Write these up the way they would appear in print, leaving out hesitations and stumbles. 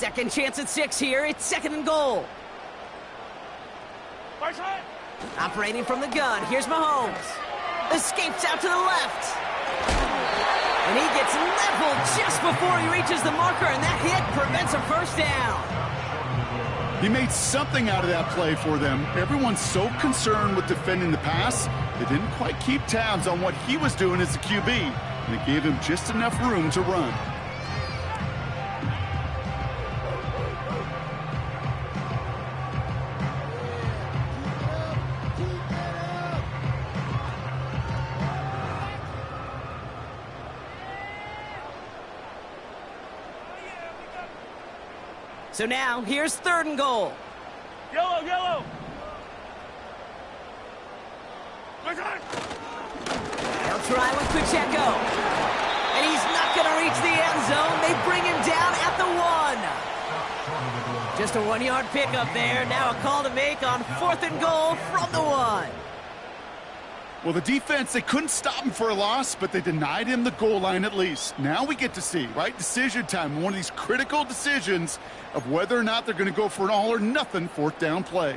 Second chance at 6 here. It's 2nd and goal. Operating from the gun. Here's Mahomes. Escapes out to the left. And he gets leveled just before he reaches the marker, and that hit prevents a first down. He made something out of that play for them. Everyone's so concerned with defending the pass, they didn't quite keep tabs on what he was doing as a QB, and it gave him just enough room to run. So now, here's 3rd and goal. Yellow! They'll try with Pacheco. And he's not going to reach the end zone. They bring him down at the 1. Just a 1-yard pickup there. Now a call to make on 4th and goal from the 1. Well, the defense, they couldn't stop him for a loss, but they denied him the goal line at least. Now we get to see, right, decision time, one of these critical decisions of whether or not they're going to go for an all-or-nothing 4th down play.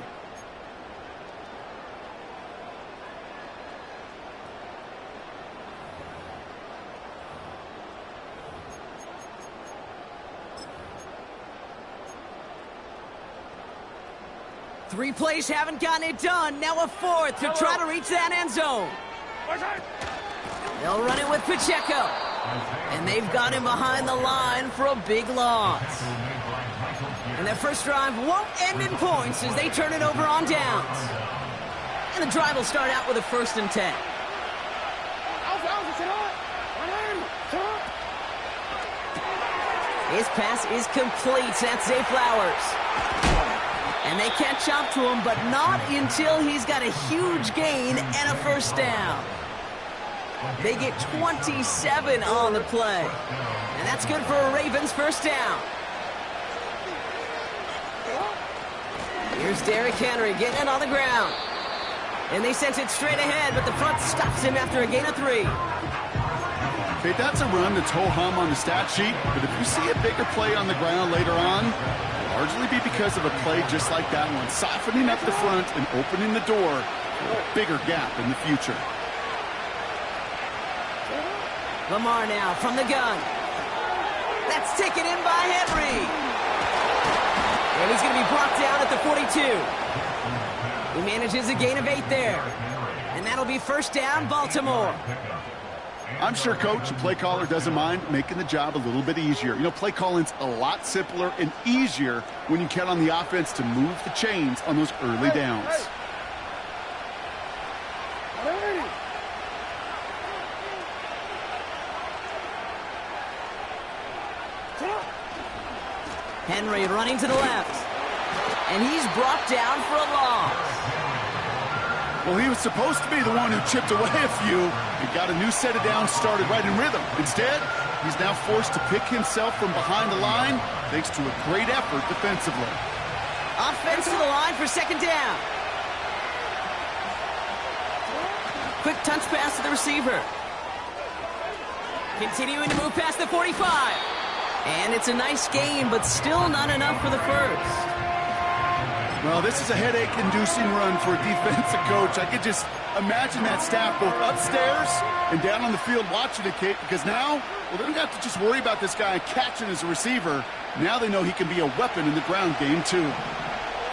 Three plays haven't gotten it done. Now a 4th to try to reach that end zone. They'll run it with Pacheco. And they've got him behind the line for a big loss. And their first drive won't end in points as they turn it over on downs. And the drive will start out with a 1st and 10. His pass is complete. That's Zay Flowers. And they catch up to him, but not until he's got a huge gain and a first down. They get 27 on the play. And that's good for a Ravens first down. Here's Derrick Henry getting it on the ground. And they sent it straight ahead, but the front stops him after a gain of 3. Okay, that's a run that's ho-hum on the stat sheet, but if you see a bigger play on the ground later on, it'll largely be because of a play just like that one, softening up the front and opening the door for a bigger gap in the future. Lamar now from the gun. That's taken in by Henry. And he's going to be brought down at the 42. He manages a gain of 8 there. And that'll be first down, Baltimore. I'm sure Coach, the play caller, doesn't mind making the job a little bit easier. You know, play calling's a lot simpler and easier when you count on the offense to move the chains on those early downs. Henry running to the left. And he's brought down for a loss. Well, he was supposed to be the one who chipped away a few and got a new set of downs started right in rhythm. Instead, he's now forced to pick himself from behind the line thanks to a great effort defensively. Offense to the line for second down. Quick touch pass to the receiver. Continuing to move past the 45. And it's a nice gain, but still not enough for the first. Well, this is a headache-inducing run for a defensive coach. I could just imagine that staff both upstairs and down on the field watching it, Kate, because now, well, they don't have to just worry about this guy catching as a receiver. Now they know he can be a weapon in the ground game, too.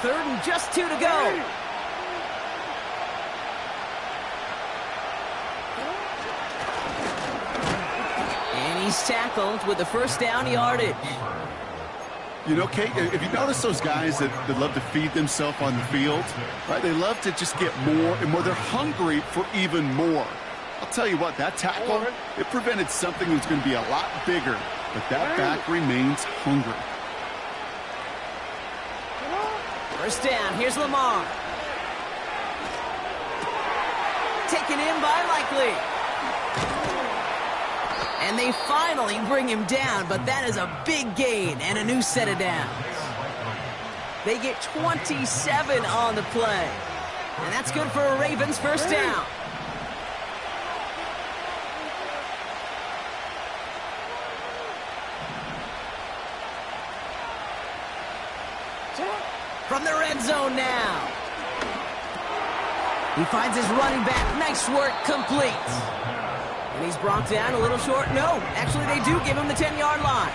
3rd and just 2 to go. And he's tackled with the first down yardage. You know, Kate, if you notice those guys that love to feed themselves on the field, right? They love to just get more and more. They're hungry for even more. I'll tell you what, that tackle, it prevented something that's going to be a lot bigger, but that back remains hungry. First down, here's Lamar. Taken in by Likely. And they finally bring him down, but that is a big gain and a new set of downs. They get 27 on the play. And that's good for a Ravens first down. From the red zone now. He finds his running back. Nice work, complete. And he's brought down a little short. No, actually they do give him the 10-yard line.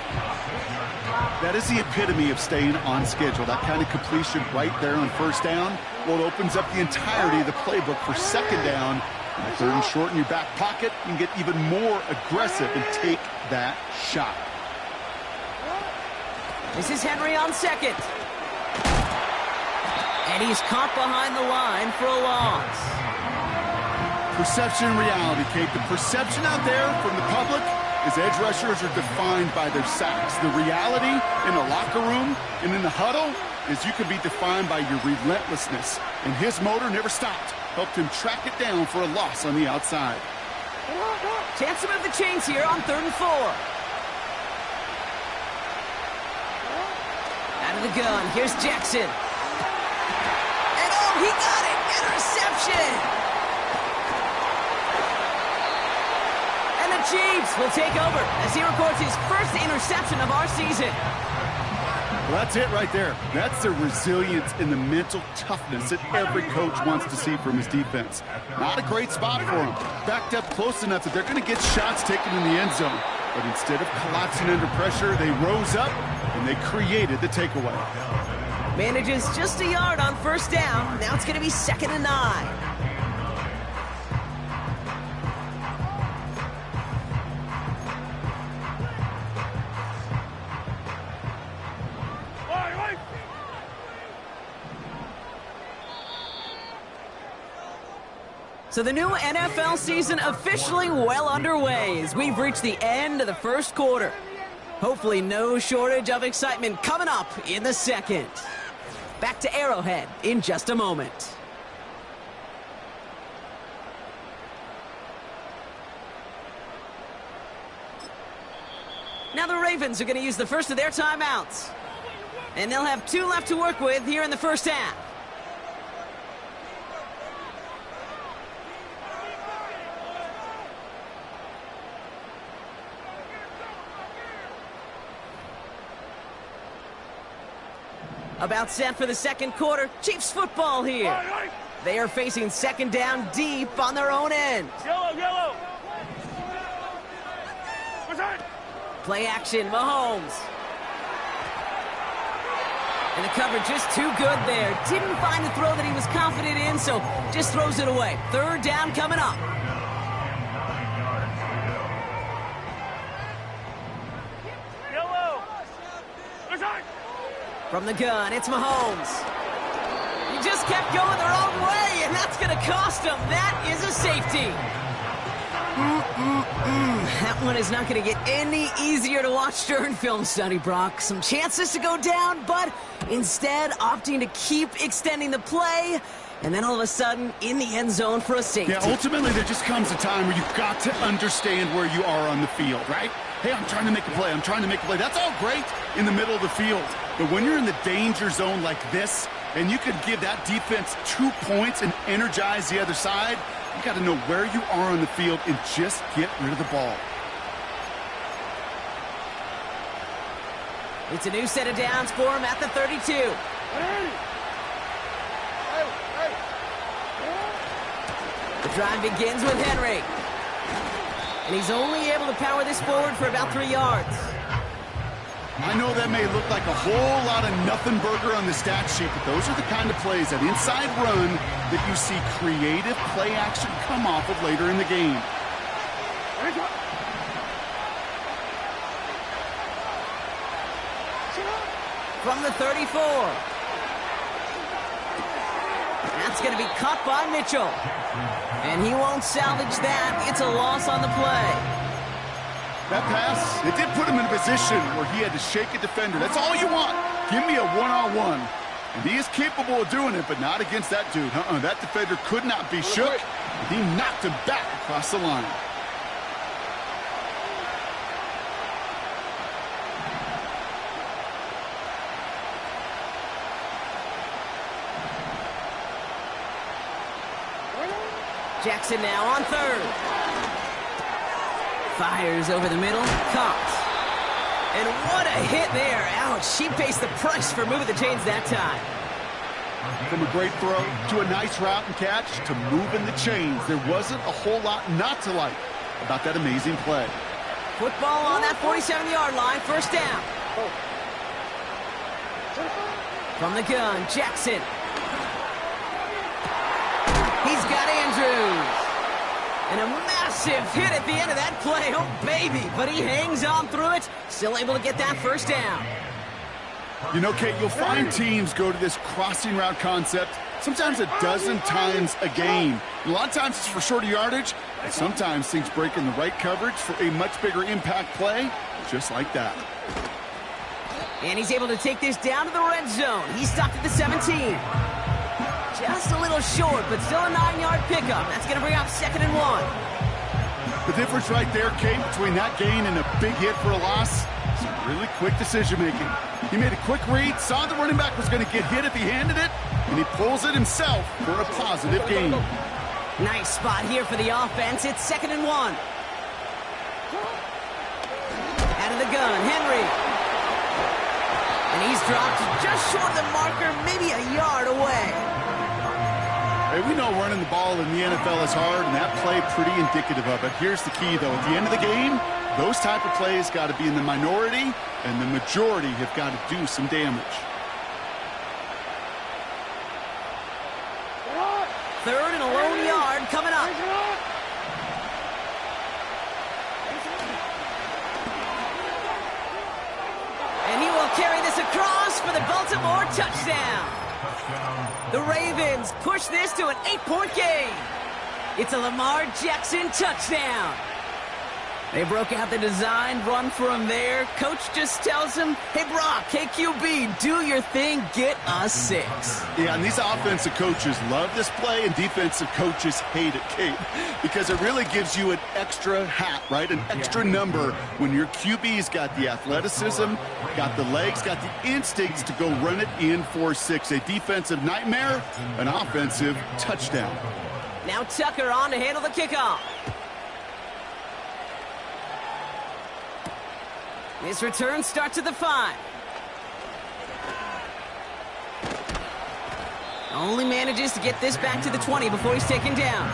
That is the epitome of staying on schedule. That kind of completion right there on first down. Well, it opens up the entirety of the playbook for second down. Third and short in your back pocket. You can get even more aggressive and take that shot. This is Henry on second. And he's caught behind the line for a loss. Perception and reality, Kate. The perception out there from the public is edge rushers are defined by their sacks. The reality in the locker room and in the huddle is you can be defined by your relentlessness. And his motor never stopped. Helped him track it down for a loss on the outside. Chance to move the chains here on 3rd and 4. Out of the gun, here's Jackson. And oh, he got it! Interception! And the Chiefs will take over as he records his first interception of our season. Well, that's it right there. That's the resilience and the mental toughness that every coach wants to see from his defense. Not a great spot for him. Backed up close enough that they're going to get shots taken in the end zone. But instead of collapsing under pressure, they rose up and they created the takeaway. Manages just a yard on first down. Now it's going to be 2nd and 9. So the new NFL season officially well underway as we've reached the end of the first quarter. Hopefully no shortage of excitement coming up in the second. Back to Arrowhead in just a moment. Now the Ravens are going to use the first of their timeouts. And they'll have 2 left to work with here in the first half. About set for the second quarter. Chiefs football here. They are facing 2nd down deep on their own end. Yellow. Play action, Mahomes. And the coverage is too good there. Didn't find the throw that he was confident in, so just throws it away. 3rd down coming up. From the gun, it's Mahomes. He just kept going the wrong way, and that's going to cost him. That is a safety. That one is not going to get any easier to watch during film study, Brock. Some chances to go down, but instead opting to keep extending the play, and then all of a sudden in the end zone for a safety. Yeah, ultimately there just comes a time where you've got to understand where you are on the field, right? Hey, I'm trying to make a play. That's all great in the middle of the field. But when you're in the danger zone like this, and you can give that defense 2 points and energize the other side, you got to know where you are on the field and just get rid of the ball. It's a new set of downs for him at the 32. The drive begins with Henry. And he's only able to power this forward for about 3 yards. I know that may look like a whole lot of nothing burger on the stat sheet, but those are the kind of plays, that inside run, that you see creative play action come off of later in the game. From the 34. That's going to be caught by Mitchell. And he won't salvage that. It's a loss on the play. That pass, it did put him in a position where he had to shake a defender. That's all you want. Give me a one-on-one. And he is capable of doing it, but not against that dude. That defender could not be shook. He knocked him back across the line. Jackson now on 3rd. Fires over the middle, caught. And what a hit there. Ouch, she pays the price for moving the chains that time. From a great throw to a nice route and catch to moving the chains. There wasn't a whole lot not to like about that amazing play. Football on that 47-yard line, first down. From the gun, Jackson. He's got Andrews. And a massive hit at the end of that play. Oh, baby. But he hangs on through it. Still able to get that first down. You know, Kate, you'll find teams go to this crossing route concept sometimes a dozen times a game. A lot of times it's for shorter yardage, and sometimes things break in the right coverage for a much bigger impact play, just like that. And he's able to take this down to the red zone. He's stopped at the 17. Just a little short, but still a 9-yard pickup. That's going to bring up 2nd and 1. The difference right there, Kate, between that gain and a big hit for a loss, some really quick decision-making. He made a quick read, saw the running back was going to get hit if he handed it, and he pulls it himself for a positive gain. Nice spot here for the offense. It's 2nd and 1. Out of the gun, Henry. And he's dropped just short of the marker, maybe a yard away. Hey, we know running the ball in the NFL is hard, and that play pretty indicative of it. Here's the key, though. At the end of the game, those type of plays got to be in the minority, and the majority have got to do some damage. 3rd and a lone yard coming up. And he will carry this across for the Baltimore touchdown. The Ravens push this to an 8-point game. It's a Lamar Jackson touchdown. They broke out the design run for him there. Coach just tells him, hey, Brock, KQB, do your thing, get us 6. Yeah, and these offensive coaches love this play, and defensive coaches hate it, Kate, because it really gives you an extra hat, right? An extra number when your QB's got the athleticism, got the legs, got the instincts to go run it in for 6. A defensive nightmare, an offensive touchdown. Now Tucker on to handle the kickoff. This return starts at the 5. Only manages to get this back to the 20 before he's taken down.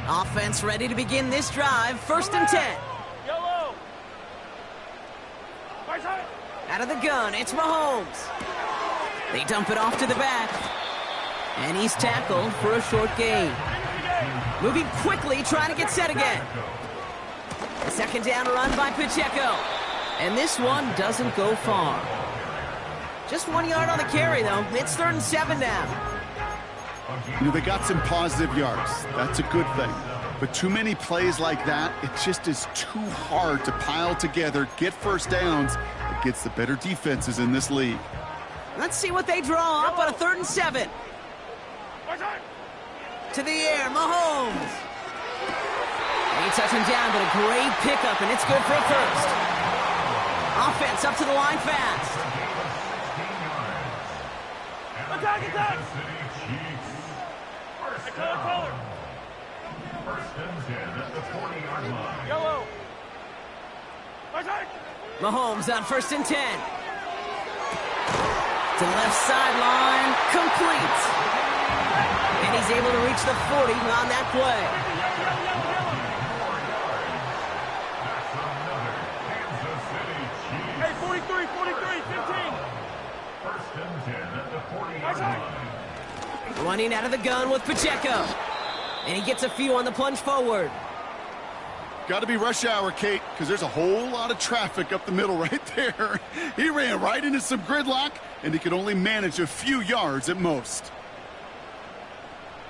Offense ready to begin this drive. 1st and 10. Out of the gun, it's Mahomes. They dump it off to the back. And he's tackled for a short gain. Moving quickly, trying to get set again. A 2nd down run by Pacheco. And this one doesn't go far. Just 1 yard on the carry, though. It's 3rd and 7 now. You know, they got some positive yards. That's a good thing. But too many plays like that, it just is too hard to pile together, get first downs against the better defenses in this league. Let's see what they draw up on a 3rd and 7. To the air, Mahomes. He touched him down, but a great pickup, and it's good for a 1st. Offense up to the line fast. Attack! Color. 1st and 10 at the 40-yard line. Yellow. Mahomes on 1st and 10. To the left sideline, complete. And he's able to reach the 40 on that play. Hey, 43, 15. 1st and 10 at the 40-yard line. Running out of the gun with Pacheco. And he gets a few on the plunge forward. Got to be rush hour, Kate, because there's a whole lot of traffic up the middle right there. He ran right into some gridlock, and he could only manage a few yards at most.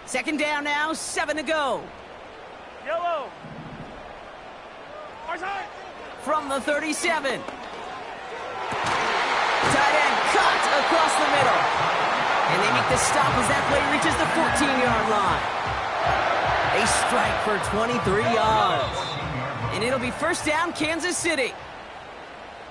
2nd down now, 7 to go. Yellow. From the 37. Tight end cut across the middle. And they make the stop as that play reaches the 14-yard line. A strike for 23 yards. And it'll be 1st down, Kansas City.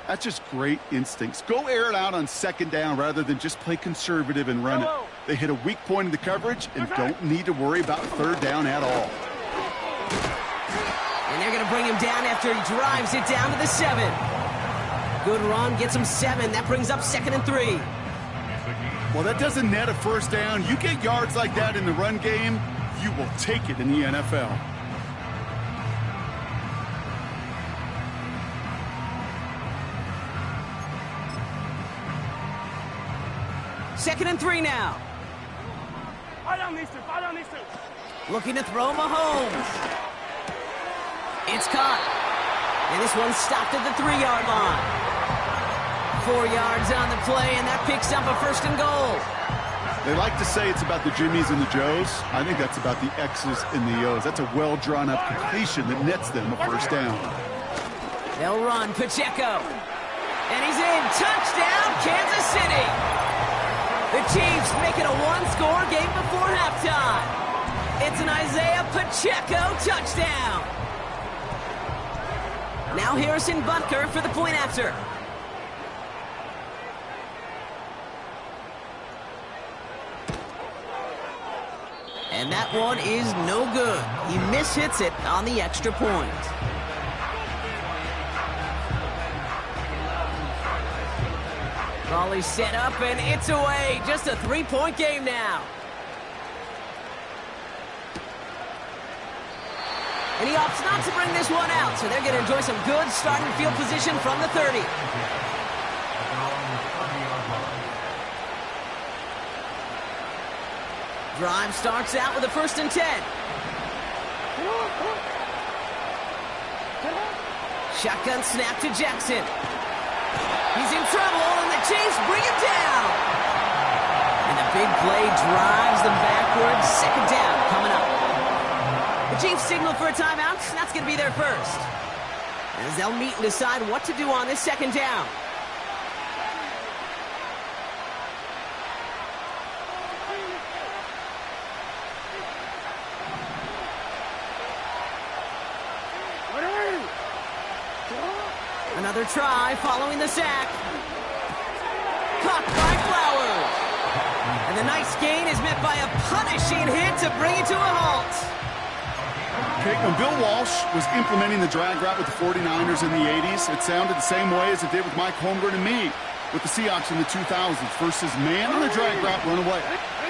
That's just great instincts. Go air it out on 2nd down rather than just play conservative and run it. They hit a weak point in the coverage and don't need to worry about third down at all. And they're going to bring him down after he drives it down to the 7. Good run, gets him 7. That brings up 2nd and 3. Well, that doesn't net a first down. You get yards like that in the run game, you will take it in the NFL. Second and 3 now. Fire down these two. Looking to throw Mahomes. It's caught. And this one's stopped at the 3-yard line. 4 yards on the play, and that picks up a 1st and goal. They like to say it's about the Jimmies and the Joes. I think that's about the X's and the O's. That's a well-drawn-up completion that nets them a first down. They'll run. Pacheco. And he's in. Touchdown, Kansas City. The Chiefs make it a one-score game before halftime. It's an Isaiah Pacheco touchdown. Now Harrison Butker for the point after. And that one is no good. He mishits it on the extra point. Volley set up, and it's away. Just a 3-point game now. And he opts not to bring this one out, so they're going to enjoy some good starting field position from the 30. Drive starts out with a 1st and 10. Shotgun snap to Jackson. He's in trouble, and the Chiefs bring him down. And the big play drives them backwards. 2nd down coming up. The Chiefs signal for a timeout. That's going to be their first. As they'll meet and decide what to do on this 2nd down. Another try following the sack. Caught by Flowers. And the nice gain is met by a punishing hit to bring it to a halt. Okay, when Bill Walsh was implementing the drag route with the 49ers in the 80s, it sounded the same way as it did with Mike Holmgren and me with the Seahawks in the 2000s. Versus man on the drag route, run away.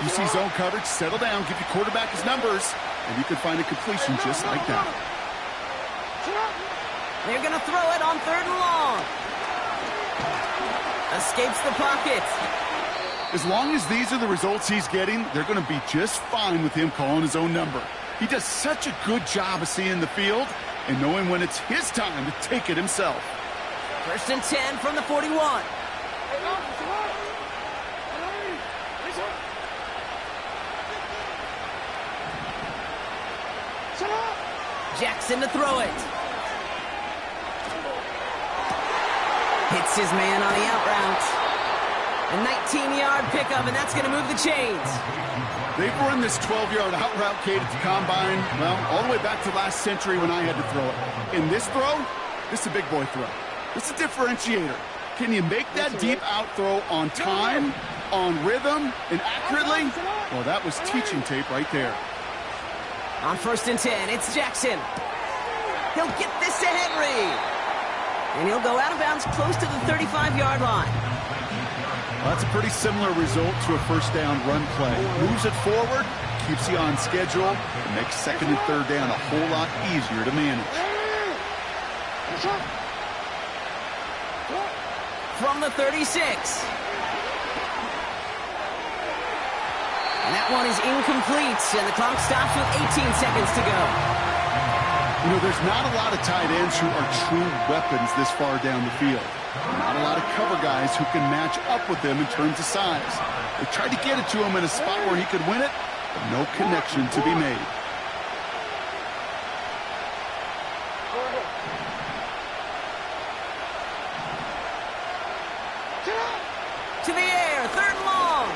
You see zone coverage, settle down, give your quarterback his numbers, and you can find a completion just like that. They're going to throw it on 3rd and long. Escapes the pocket. As long as these are the results he's getting, they're going to be just fine with him calling his own number. He does such a good job of seeing the field and knowing when it's his time to take it himself. 1st and 10 from the 41. Jackson to throw it. Hits his man on the out route. A 19-yard pickup, and that's going to move the chains. They've run this 12-yard out route, Kate, at the combine, well, all the way back to last century when I had to throw it. In this throw, this is a big boy throw. This is a differentiator. Can you make that deep out throw on time, on rhythm, and accurately? Well, that was teaching tape right there. On 1st and 10, it's Jackson. He'll get this to Henry. And he'll go out of bounds close to the 35-yard line. Well, that's a pretty similar result to a 1st down run play. Moves it forward, keeps you on schedule, and makes 2nd and 3rd down a whole lot easier to manage. From the 36. And that one is incomplete, and the clock stops with 18 seconds to go. You know, there's not a lot of tight ends who are true weapons this far down the field. Not a lot of cover guys who can match up with them in terms of size. They tried to get it to him in a spot where he could win it, but no connection to be made. To the air, 3rd and long.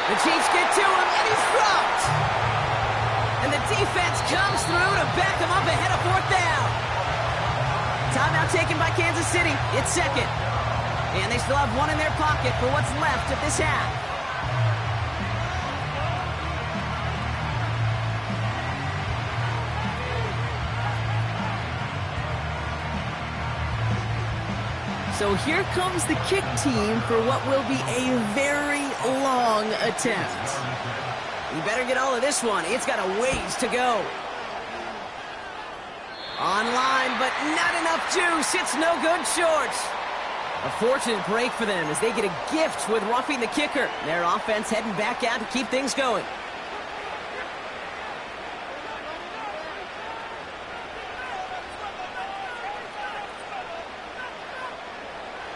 The Chiefs get to him, and he's dropped. And the defense comes through to back him up ahead of 4th down. Timeout taken by Kansas City. It's 2nd. And they still have one in their pocket for what's left of this half. So here comes the kick team for what will be a very long attempt. You better get all of this one. It's got a ways to go. Online, but not enough juice. It's no good short. A fortunate break for them as they get a gift with roughing the kicker. Their offense heading back out to keep things going.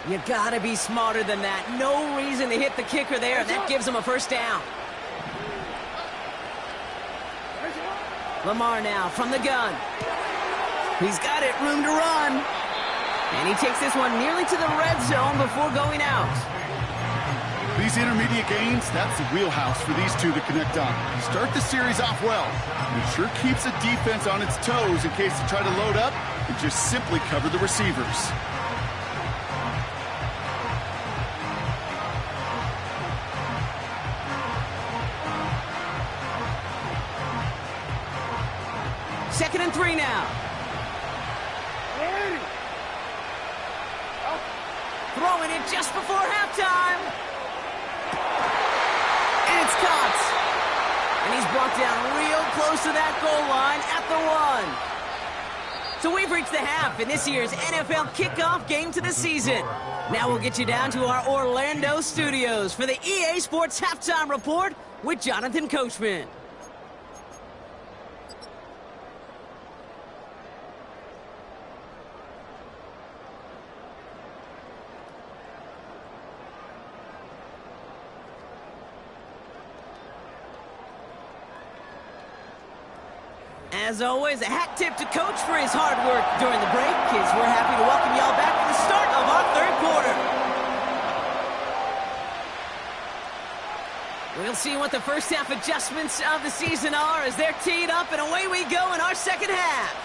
You gotta be smarter than that. No reason to hit the kicker there, and that gives them a first down. Lamar now from the gun. He's got it, room to run. And he takes this one nearly to the red zone before going out. These intermediate gains, that's the wheelhouse for these two to connect on. Start the series off well. It sure keeps the defense on its toes in case they try to load up and just simply cover the receivers. Second and 3 now. Throwing it just before halftime. And it's caught. And he's brought down real close to that goal line at the 1. So we've reached the half in this year's NFL kickoff game to the season. Now we'll get you down to our Orlando studios for the EA Sports Halftime Report with Jonathan Coachman. As always, a hat tip to Coach for his hard work during the break, as we're happy to welcome y'all back to the start of our third quarter. We'll see what the first half adjustments of the season are as they're teed up, and away we go in our second half.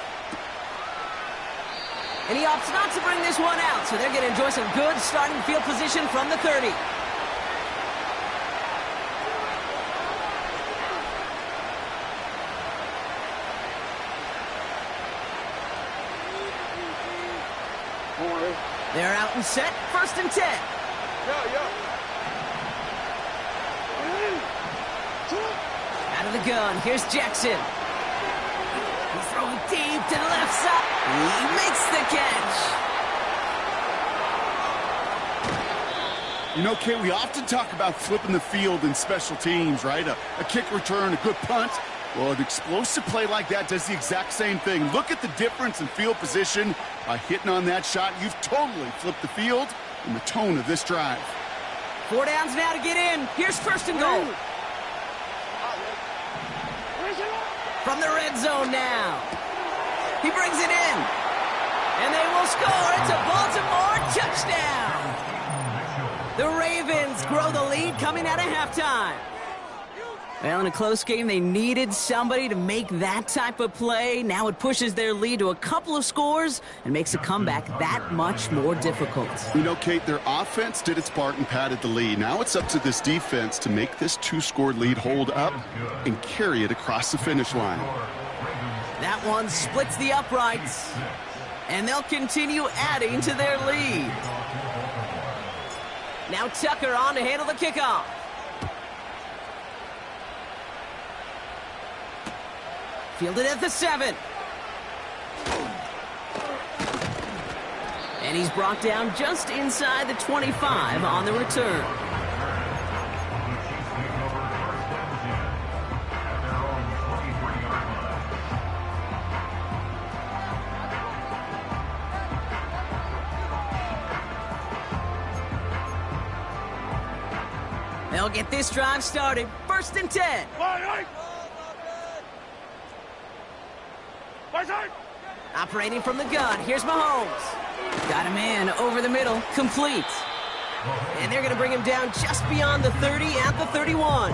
And he opts not to bring this one out, so they're going to enjoy some good starting field position from the 30. They're out and set, first and 10. Out of the gun, here's Jackson. He's throwing deep to the left side. He makes the catch. You know, Kate, we often talk about flipping the field in special teams, right? A kick return, a good punt. Well, an explosive play like that does the exact same thing. Look at the difference in field position. By hitting on that shot, you've totally flipped the field and the tone of this drive. 4 downs now to get in. Here's first and goal. From the red zone now. He brings it in. And they will score. It's a Baltimore touchdown. The Ravens grow the lead coming out of halftime. Well, in a close game, they needed somebody to make that type of play. Now it pushes their lead to a couple of scores and makes a comeback that much more difficult. You know, Kate, their offense did its part and padded the lead. Now it's up to this defense to make this 2-score lead hold up and carry it across the finish line. That one splits the uprights, and they'll continue adding to their lead. Now Tucker on to handle the kickoff. Fielded at the 7. And he's brought down just inside the 25 on the return. They'll get this drive started. First and 10. Operating from the gun, here's Mahomes. Got a man over the middle, complete. And they're going to bring him down just beyond the 30 at the 31.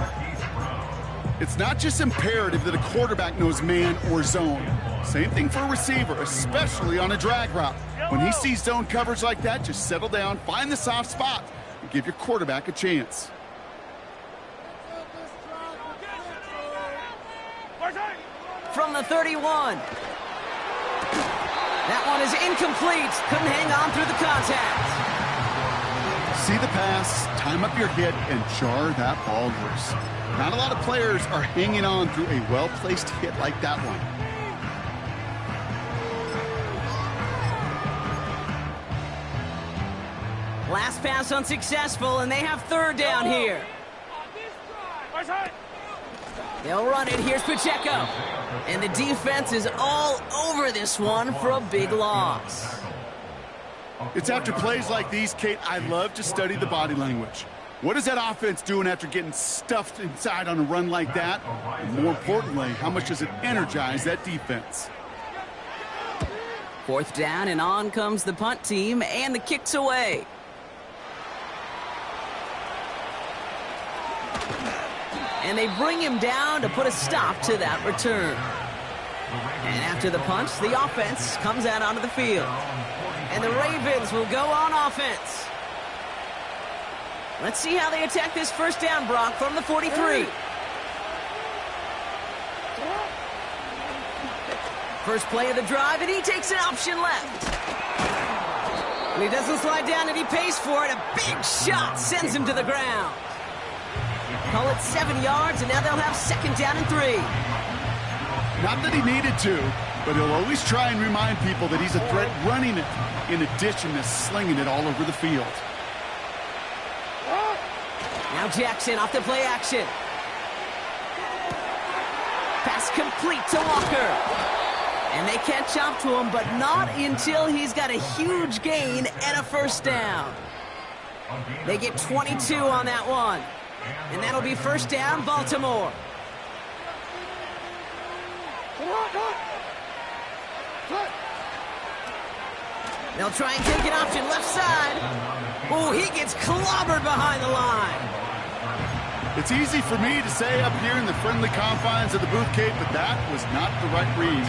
It's not just imperative that a quarterback knows man or zone. Same thing for a receiver, especially on a drag route. When he sees zone coverage like that, just settle down, find the soft spot, and give your quarterback a chance. From the 31. That one is incomplete. Couldn't hang on through the contact. See the pass, time up your hit, and jar that ball loose. Not a lot of players are hanging on through a well-placed hit like that one. Last pass unsuccessful, and they have third down here. They'll run it. Here's Pacheco. And the defense is all over this one for a big loss. It's after plays like these, Kate, I love to study the body language. What is that offense doing after getting stuffed inside on a run like that? And more importantly, how much does it energize that defense? Fourth down, and on comes the punt team, and the kick's away. And they bring him down to put a stop to that return. And after the punt, the offense comes out onto the field. And the Ravens will go on offense. Let's see how they attack this first down, Brock, from the 43. First play of the drive, and he takes an option left. And he doesn't slide down, and he pays for it. A big shot sends him to the ground. Call it 7 yards, and now they'll have second down and 3. Not that he needed to, but he'll always try and remind people that he's a threat running it, in addition to slinging it all over the field. Now Jackson off the play action. Pass complete to Walker. And they catch up to him, but not until he's got a huge gain and a first down. They get 22 on that one. And that'll be first down, Baltimore. They'll try and take an option left side. Oh, he gets clobbered behind the line. It's easy for me to say up here in the friendly confines of the booth, Kate, but that was not the right read.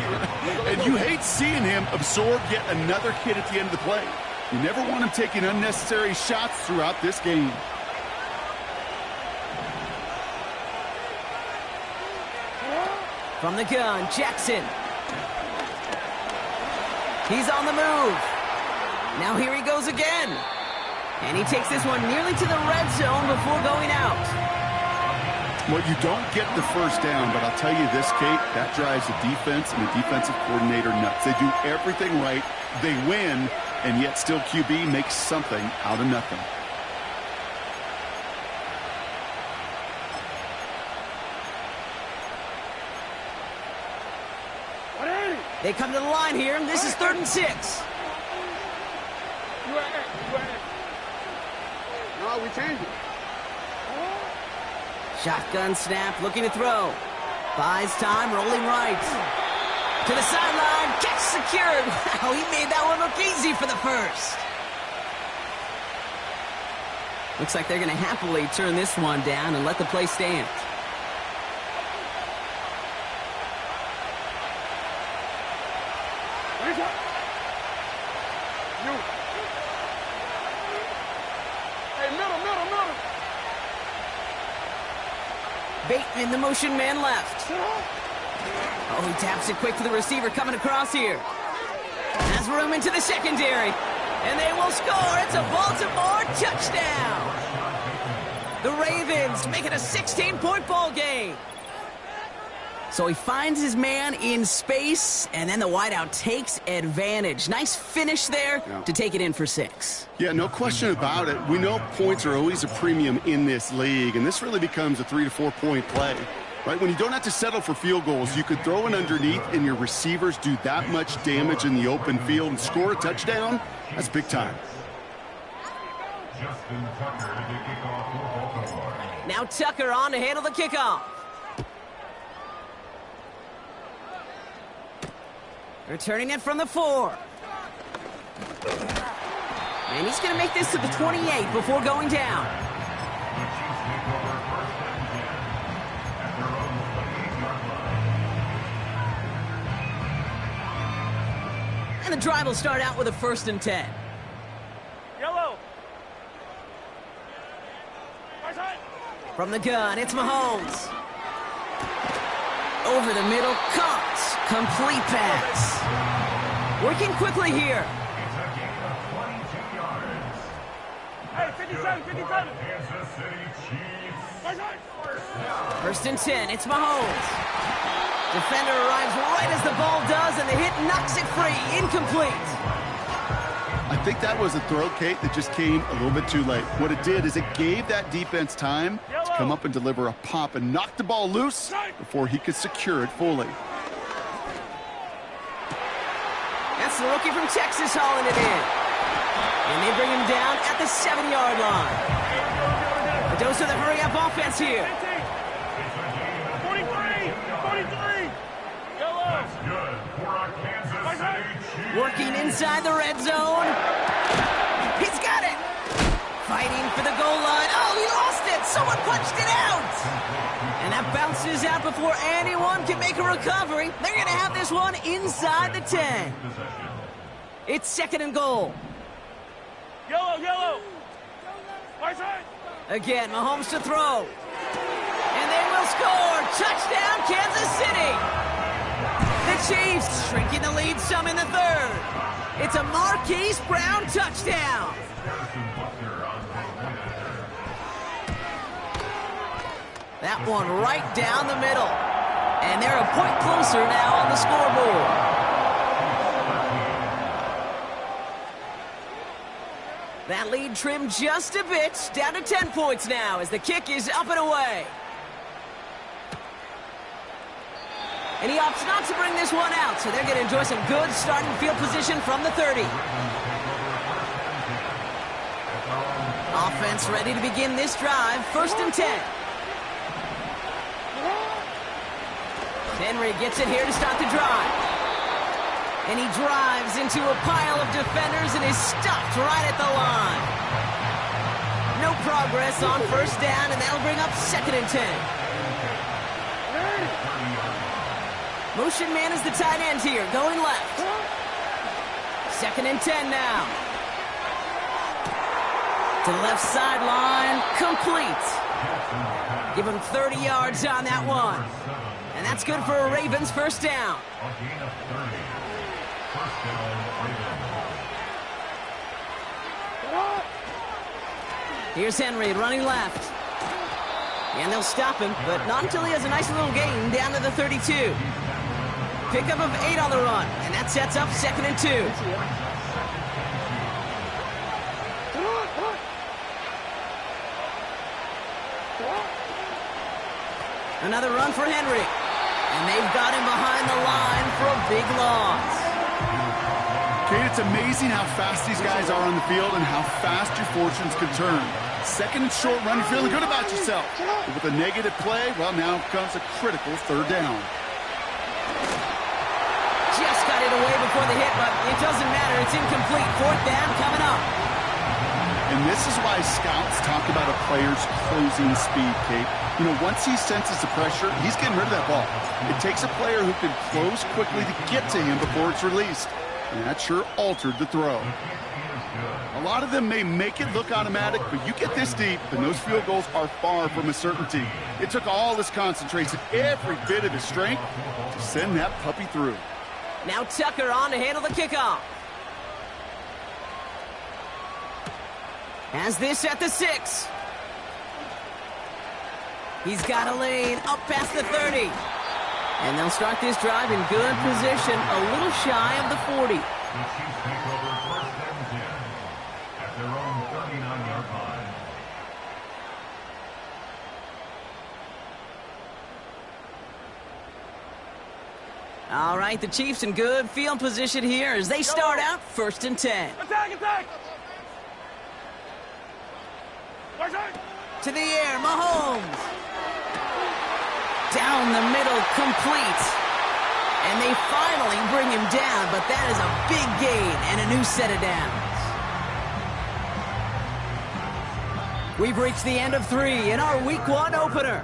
And you hate seeing him absorb yet another hit at the end of the play. You never want him taking unnecessary shots throughout this game. From the gun, Jackson. He's on the move. Now here he goes again. And he takes this one nearly to the red zone before going out. Well, you don't get the first down, but I'll tell you this, Kate, that drives the defense and the defensive coordinator nuts. They do everything right, they win, and yet still QB makes something out of nothing. They come to the line here, and this is 3rd and 6. No, we change it. Shotgun snap, looking to throw. Buys time, rolling right. To the sideline, catch secured. Wow, he made that one look easy for the first. Looks like they're going to happily turn this one down and let the play stand. Bateman, the motion man left. Oh, he taps it quick to the receiver coming across here. Has room into the secondary. And they will score. It's a Baltimore touchdown. The Ravens make it a 16-point ball game. So he finds his man in space, and then the wideout takes advantage. Nice finish there to take it in for 6. Yeah, no question about it. We know points are always a premium in this league, and this really becomes a 3 to 4 point play. Right? When you don't have to settle for field goals, you could throw it underneath, and your receivers do that much damage in the open field and score a touchdown. That's big time. Now Tucker on to handle the kickoff. Returning it from the 4. And he's going to make this to the 28 before going down. And the drive will start out with a 1st and 10. Yellow. From the gun, it's Mahomes. Over the middle, caught. Complete pass. Working quickly here. Hey, 57, 57. Kansas City Chiefs. First and 10, it's Mahomes. Defender arrives right as the ball does, and the hit knocks it free. Incomplete. I think that was a throw, Kate, that just came a little bit too late. What it did is it gave that defense time to come up and deliver a pop and knock the ball loose before he could secure it fully. That's the rookie from Texas hauling it in. And they bring him down at the 7-yard line. A dose of the hurry-up offense here. 43, 43. Yellow. That's good for a Kansas City Chiefs. Working inside the red zone. He's got it. Fighting for the goal line. Oh, he lost it. Someone punched it out. And that bounces out before anyone can make a recovery. They're going to have this one inside the 10. It's second and goal. Yellow, yellow. Right side. Again, Mahomes to throw. And they will score. Touchdown, Kansas City. The Chiefs shrinking the lead some in the third. It's a Marquise Brown touchdown. That one right down the middle. And they're a point closer now on the scoreboard. That lead trimmed just a bit, down to 10 points now as the kick is up and away. And he opts not to bring this one out, so they're going to enjoy some good starting field position from the 30. Offense ready to begin this drive, first and 10. Henry gets it here to start the drive. And he drives into a pile of defenders and is stopped right at the line. No progress on first down, and that'll bring up second and 10. Motion man is the tight end here, going left. Second and 10 now. To the left sideline, complete. Give him 30 yards on that one. And that's good for a Ravens first down. Here's Henry running left. And they'll stop him, but not until he has a nice little gain down to the 32. Pickup of 8 on the run, and that sets up second and 2. Another run for Henry. And they've got him behind the line for a big loss. Kate, it's amazing how fast these guys are on the field and how fast your fortunes can turn. Second and short run, you're feeling good about yourself. But with a negative play, well, now comes a critical third down. Just got it away before the hit, but it doesn't matter. It's incomplete. Fourth down coming up. And this is why scouts talk about a player's closing speed, Kate. You know, once he senses the pressure, he's getting rid of that ball. It takes a player who can close quickly to get to him before it's released. And that sure altered the throw. A lot of them may make it look automatic, but you get this deep, and those field goals are far from a certainty. It took all his concentration, every bit of his strength, to send that puppy through. Now Tucker on to handle the kickoff. Has this at the 6. He's got a lane up past the 30. And they'll start this drive in good position, a little shy of the 40. The Chiefs take over first and 10 at their own 39-yard line. All right, the Chiefs in good field position here as they start out first and 10. Attack, attack. Right side. To the air, Mahomes. Down the middle, complete. And they finally bring him down, but that is a big gain and a new set of downs. We've reached the end of 3 in our Week 1 opener.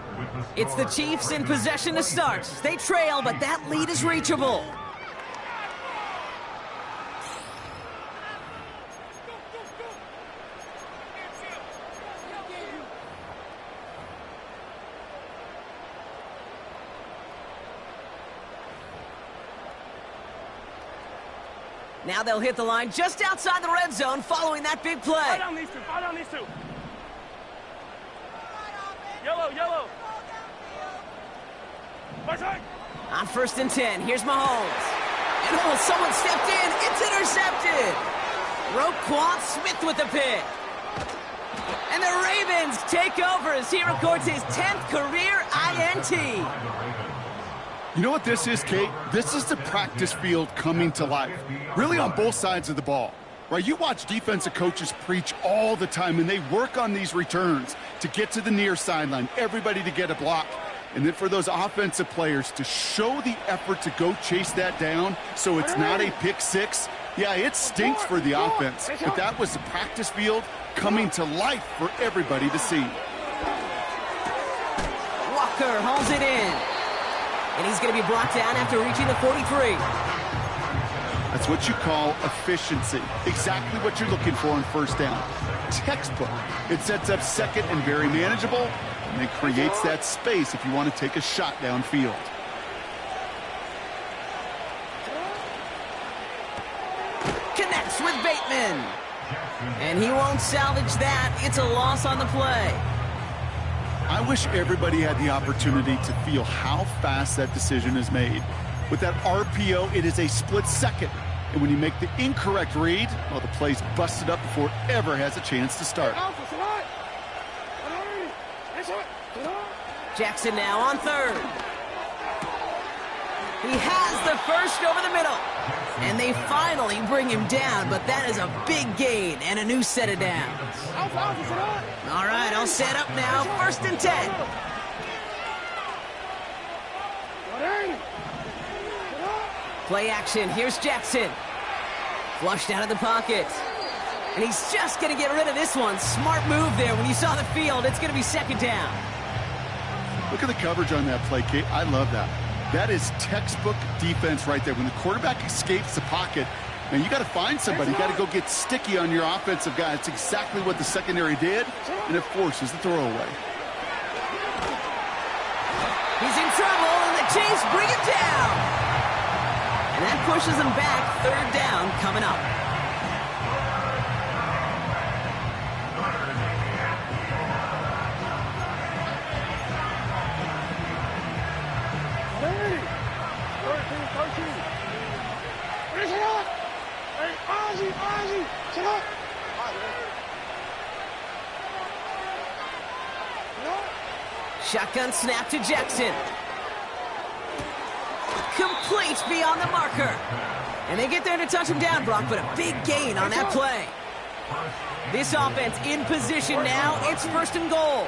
It's the Chiefs in possession to start. They trail, but that lead is reachable. Now they'll hit the line just outside the red zone following that big play. Fire down these two. Fire down these two. Yellow, yellow. Right side. On 1st and 10, here's Mahomes. And oh, someone stepped in. It's intercepted. Roquan Smith with the pick. And the Ravens take over as he records his 10th career INT. You know what this is, Kate? This is the practice field coming to life, really on both sides of the ball. Right, you watch defensive coaches preach all the time, and they work on these returns to get to the near sideline, everybody to get a block. And then for those offensive players to show the effort to go chase that down so it's not a pick six, yeah, it stinks for the offense. But that was the practice field coming to life for everybody to see. Walker holds it in. And he's going to be brought down after reaching the 43. That's what you call efficiency. Exactly what you're looking for on 1st down. Textbook. It sets up 2nd and very manageable, and it creates that space if you want to take a shot downfield. Connects with Bateman. And he won't salvage that. It's a loss on the play. I wish everybody had the opportunity to feel how fast that decision is made. With that RPO, it is a split second. And when you make the incorrect read, well, the play's busted up before it ever has a chance to start. Jackson now on 3rd. He has the first over the middle. And they finally bring him down, but that is a big gain and a new set of downs. All right, all set up now. 1st and 10. Play action. Here's Jackson. Flushed out of the pocket. And he's just going to get rid of this one. Smart move there. When you saw the field, it's going to be 2nd down. Look at the coverage on that play, Kate. I love that. That is textbook defense right there. When the quarterback escapes the pocket, and you got to find somebody. You got to go get sticky on your offensive guy. It's exactly what the secondary did, and it forces the throwaway. He's in trouble, and the Chiefs bring him down. And that pushes him back. 3rd down coming up. Shotgun snap to Jackson. Complete beyond the marker. And they get there to touch him down, Brock, but a big gain on that play. This offense in position now. It's 1st and goal.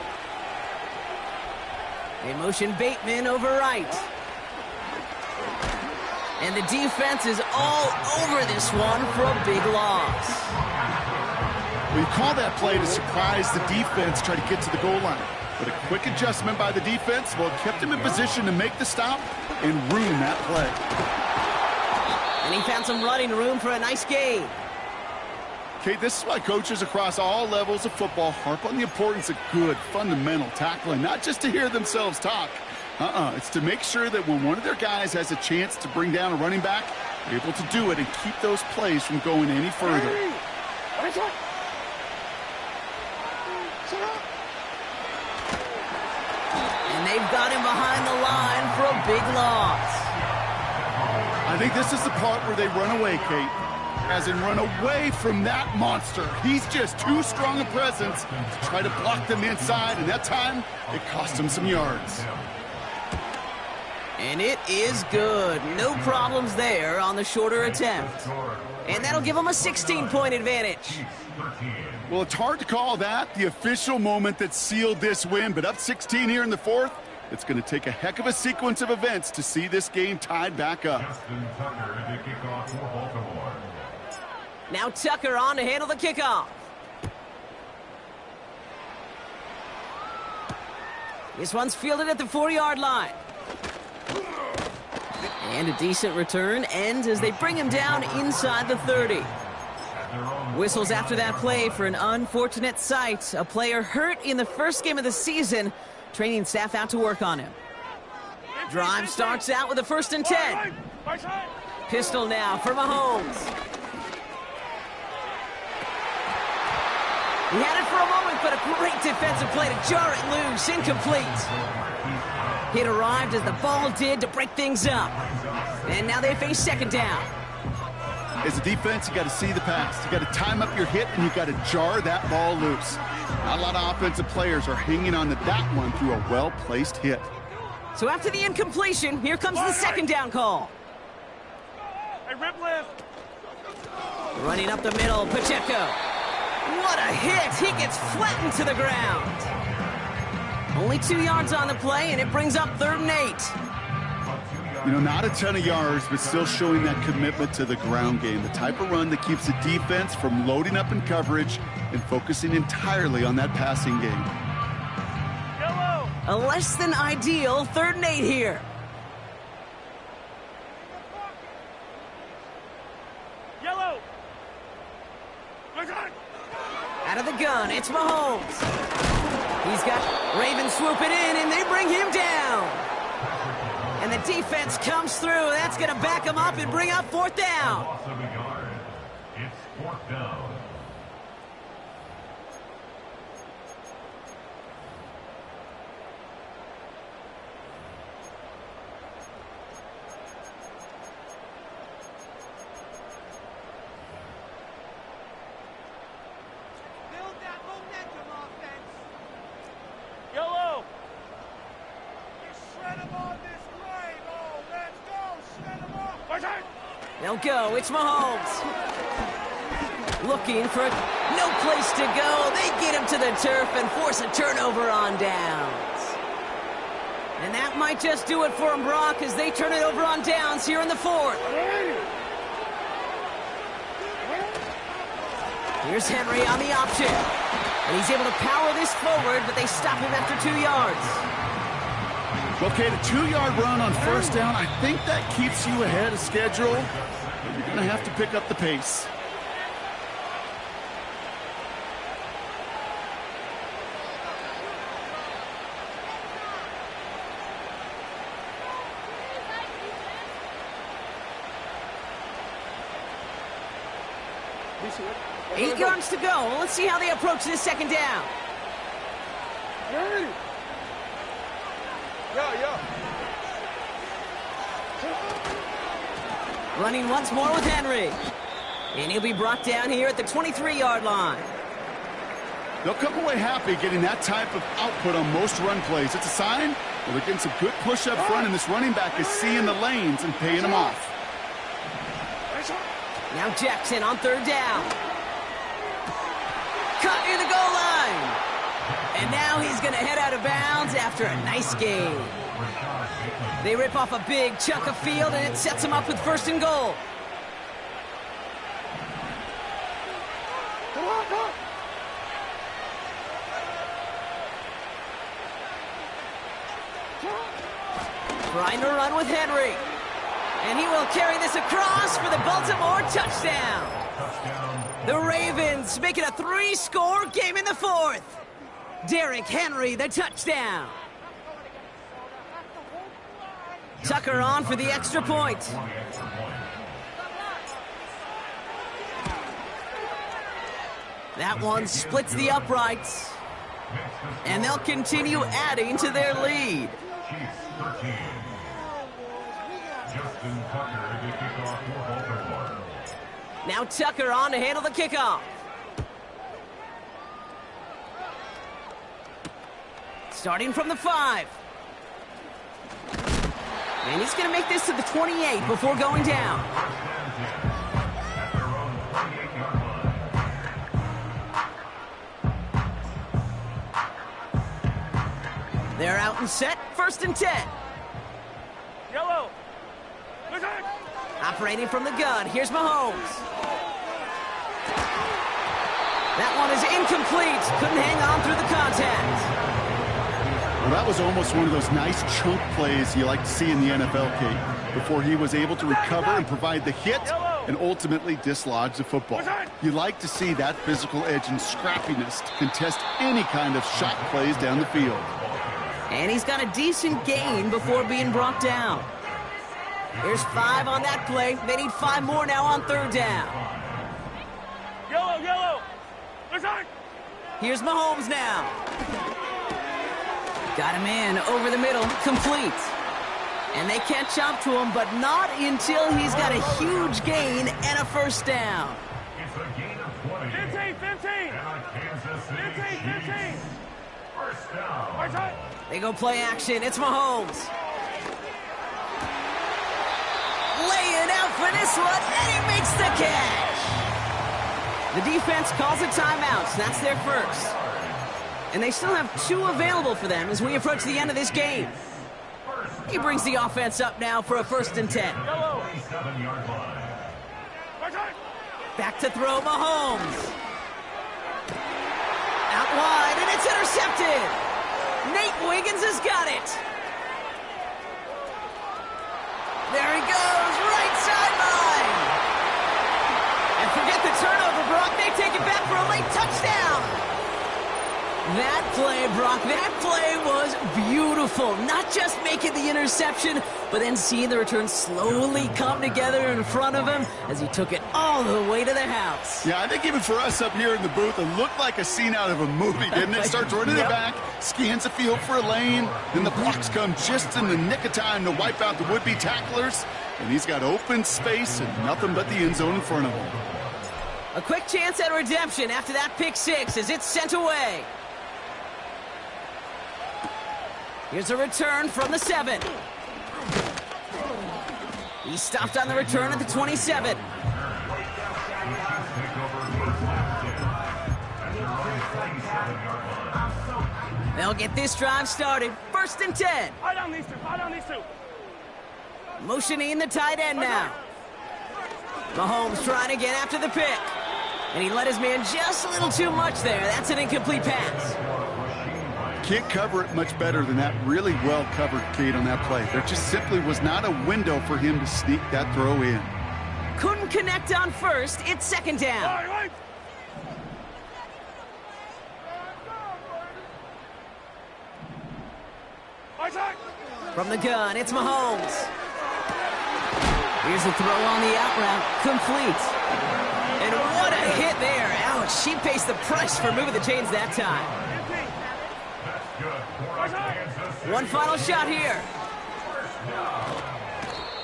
They motion Bateman over right. And the defense is all over this one for a big loss. Well, you call that play to surprise the defense, try to get to the goal line. But a quick adjustment by the defense, well, kept him in position to make the stop and ruin that play. And he found some running room for a nice gain. Kate, this is why coaches across all levels of football harp on the importance of good, fundamental tackling, not just to hear themselves talk. It's to make sure that when one of their guys has a chance to bring down a running back, they're able to do it and keep those plays from going any further. And they've got him behind the line for a big loss. I think this is the part where they run away, Kate. As in run away from that monster. He's just too strong a presence to try to block them inside, and that time, it cost him some yards. And it is good. No problems there on the shorter attempt. And that'll give them a 16-point advantage. Well, it's hard to call that the official moment that sealed this win, but up 16 here in the 4th, it's going to take a heck of a sequence of events to see this game tied back up. Now Tucker on to handle the kickoff. This one's fielded at the 4-yard line. And a decent return ends as they bring him down inside the 30. Whistles after that play for an unfortunate sight. A player hurt in the first game of the season. Training staff out to work on him. Drive starts out with a 1st and 10. Pistol now for Mahomes. He had it for a moment, but a great defensive play to jar it loose. Incomplete. It arrived as the ball did to break things up. And now they face second down. As a defense, you got to see the pass. You got to time up your hit, and you got to jar that ball loose. Not a lot of offensive players are hanging on to that one through a well-placed hit. So after the incompletion, here comes the second down call. Hey, rip lift. Running up the middle, Pacheco. What a hit! He gets flattened to the ground. Only 2 yards on the play, and it brings up 3rd and 8. You know, not a ton of yards, but still showing that commitment to the ground game. The type of run that keeps the defense from loading up in coverage and focusing entirely on that passing game. Yellow. A less than ideal 3rd and 8 here. Yellow. Out of the gun, it's Mahomes. He's got Ravens swooping in, and they bring him down. And the defense comes through. That's going to back him up and bring up 4th down. Loss of a yard. It's 4th down. Yellow. They'll go. It's Mahomes. Looking for no place to go. They get him to the turf and force a turnover on downs. And that might just do it for him, Brock, as they turn it over on downs here in the 4th. Here's Henry on the option. And he's able to power this forward, but they stop him after 2 yards. Okay, the 2-yard run on 1st down, I think that keeps you ahead of schedule. But you're going to have to pick up the pace. Eight yards to go. Let's see how they approach this second down. Running once more with Henry. And he'll be brought down here at the 23-yard line. They'll come away happy getting that type of output on most run plays. It's a sign that they're getting some good push up front, and this running back is seeing the lanes and paying them off. Now Jackson on 3rd down. Cut near the goal line. And now he's going to head out of bounds after a nice game. They rip off a big chunk of field, and it sets them up with 1st and goal. Trying to run with Henry. And he will carry this across for the Baltimore touchdown. The Ravens make it a 3-score game in the 4th. Derrick Henry, the touchdown. Tucker on for the extra point. That one splits the uprights. And they'll continue adding to their lead. Now Tucker on to handle the kickoff. Starting from the 5. And he's going to make this to the 28 before going down. They're out and set. 1st and 10. Yellow. Operating from the gun. Here's Mahomes. That one is incomplete. Couldn't hang on through the contact. Well, that was almost one of those nice chunk plays you like to see in the NFL, Kate, before he was able to recover and provide the hit and ultimately dislodge the football. You like to see that physical edge and scrappiness to contest any kind of shot plays down the field. And he's got a decent gain before being brought down. There's 5 on that play. They need 5 more now on 3rd down. Yellow. Here's Mahomes now. Got him in over the middle, complete. And they can't jump to him, but not until he's got a huge gain and a first down. It's a gain of 20. 15, 15. And a Kansas City 15, 15. Chiefs. First down. Right side. They go play action. It's Mahomes. Laying out for this one, and he makes the catch. The defense calls a timeout, so that's their first. And they still have 2 available for them as we approach the end of this game. He brings the offense up now for a 1st and 10. Yellow. 27-yard line. Right side. Back to throw Mahomes. Out wide, and it's intercepted. Nate Wiggins has got it. There he goes, right sideline. And forget the turnover, Brock. They take it back for a late touchdown. That play, Brock, that play was beautiful. Not just making the interception, but then seeing the return slowly come together in front of him as he took it all the way to the house. Yeah, I think even for us up here in the booth, it looked like a scene out of a movie, didn't it? Starts running it back, scans the field for a lane, then the blocks come just in the nick of time to wipe out the would-be tacklers, and he's got open space and nothing but the end zone in front of him. A quick chance at redemption after that pick 6 as it's sent away. Here's a return from the 7. He stopped on the return at the 27. They'll get this drive started. 1st and 10. Eye down these 2. Eye down these 2. Motioning the tight end now. Mahomes trying to get after the pick. And he let his man just a little too much there. That's an incomplete pass. Can't cover it much better than that. Really well covered, Kate, on that play. There just simply was not a window for him to sneak that throw in. Couldn't connect on 1st. It's 2nd down. Right. Right side. From the gun, it's Mahomes. Here's a throw on the out route. Complete. And what a hit there. Ouch, she pays the price for moving the chains that time. One final shot here.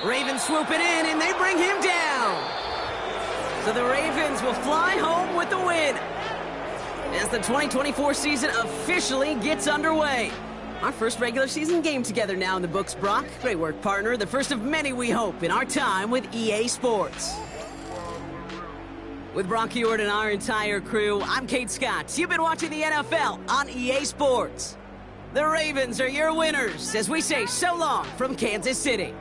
Ravens swoop it in, and they bring him down. So the Ravens will fly home with the win as the 2024 season officially gets underway. Our first regular season game together now in the books, Brock. Great work, partner. The first of many, we hope, in our time with EA Sports. With Brock Ewart and our entire crew, I'm Kate Scott. You've been watching the NFL on EA Sports. The Ravens are your winners as we say so long from Kansas City.